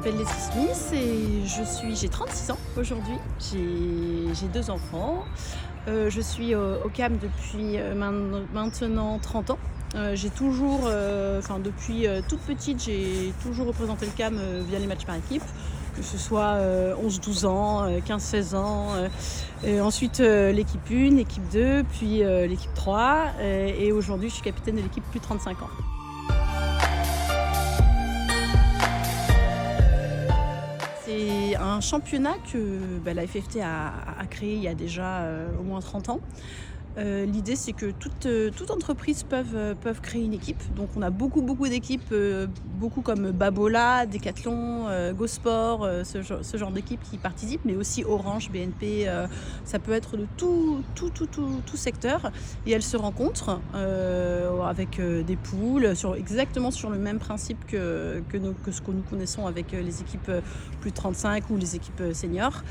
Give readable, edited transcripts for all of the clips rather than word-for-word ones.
m'appelle Leslie Smith et j'ai 36 ans aujourd'hui. J'ai 2 enfants. Je suis au CAM depuis maintenant 30 ans. J'ai toujours, depuis toute petite, j'ai toujours représenté le CAM via les matchs par équipe, que ce soit 11-12 ans, 15-16 ans, et ensuite l'équipe 1, l'équipe 2, puis l'équipe 3, et aujourd'hui je suis capitaine de l'équipe plus de 35 ans. C'est un championnat que la FFT a créé il y a déjà au moins 30 ans. L'idée, c'est que toute entreprise peuvent créer une équipe. Donc on a beaucoup d'équipes, beaucoup comme Babola, Decathlon, GoSport, ce genre d'équipes qui participent, mais aussi Orange, BNP, ça peut être de tout secteur. Et elles se rencontrent avec des poules, exactement sur le même principe que ce que nous connaissons avec les équipes plus de 35 ou les équipes seniors.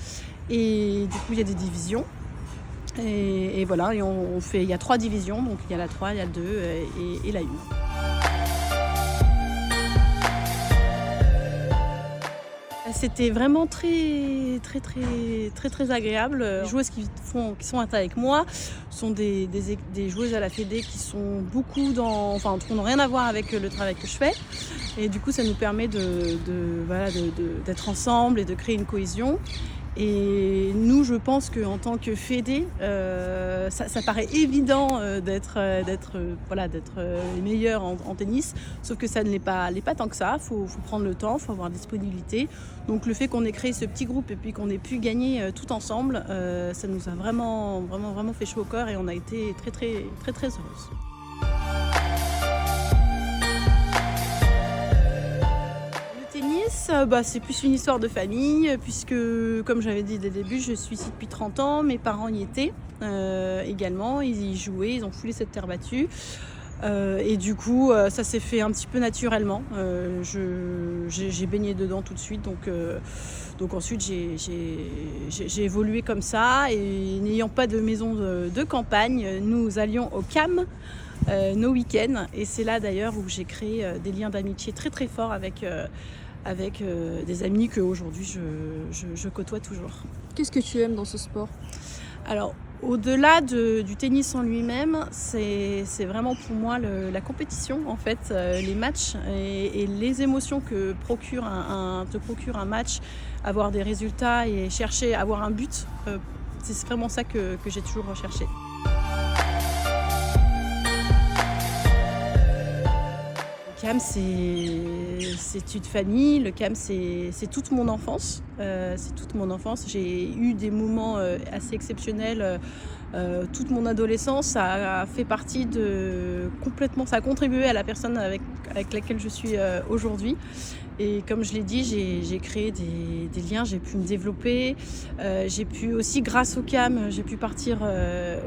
Et du coup, il y a des divisions. Et voilà, et il y a 3 divisions, donc il y a la 3, il y a la 2 et la 1. C'était vraiment très agréable. Les joueuses qui sont avec moi sont des joueuses à la Fédé qui sont beaucoup qui n'ont rien à voir avec le travail que je fais. Et du coup, ça nous permet d'être ensemble et de créer une cohésion. Et nous, je pense qu'en tant que Fédé, ça paraît évident d'être les meilleurs en tennis, sauf que ça ne l'est pas tant que ça. Faut prendre le temps, faut avoir disponibilité. Donc le fait qu'on ait créé ce petit groupe et puis qu'on ait pu gagner tout ensemble, ça nous a vraiment fait chaud au cœur et on a été très heureuses. C'est plus une histoire de famille, puisque, comme j'avais dit dès le début, je suis ici depuis 30 ans. Mes parents y étaient également, ils y jouaient, ils ont foulé cette terre battue. Et du coup, ça s'est fait un petit peu naturellement. J'ai baigné dedans tout de suite, donc ensuite j'ai évolué comme ça. Et n'ayant pas de maison de campagne, nous allions au CAM nos week-ends. Et c'est là d'ailleurs où j'ai créé des liens d'amitié très forts avec des amis qu'aujourd'hui je côtoie toujours. Qu'est-ce que tu aimes dans ce sport ? Alors, au-delà du tennis en lui-même, c'est vraiment pour moi la compétition, en fait, les matchs et les émotions que te procure un match, avoir des résultats et chercher à avoir un but, c'est vraiment ça que j'ai toujours recherché. Le CAM, c'est une famille. Le CAM, c'est toute mon enfance. J'ai eu des moments assez exceptionnels. Toute mon adolescence, ça a fait partie complètement. Ça a contribué à la personne avec laquelle je suis aujourd'hui. Et comme je l'ai dit, j'ai créé des liens, j'ai pu me développer. J'ai pu aussi, grâce au CAM, j'ai pu partir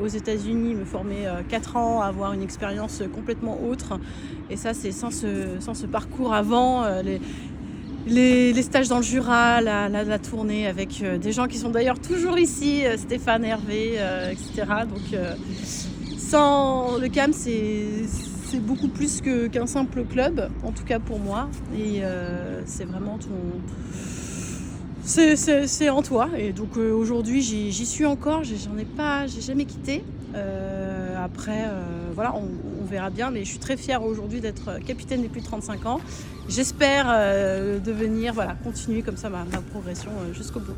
aux États-Unis, me former 4 ans, avoir une expérience complètement autre. Et ça, c'est sans ce parcours avant, les stages dans le Jura, la tournée avec des gens qui sont d'ailleurs toujours ici, Stéphane, Hervé, etc. Donc, sans le CAM, c'est beaucoup plus qu'un simple club, en tout cas pour moi. Et c'est vraiment c'est en toi. Et donc aujourd'hui, j'y suis encore. J'ai jamais quitté. Après, on verra bien. Mais je suis très fière aujourd'hui d'être capitaine des plus de 35 ans. J'espère continuer comme ça ma progression jusqu'au bout.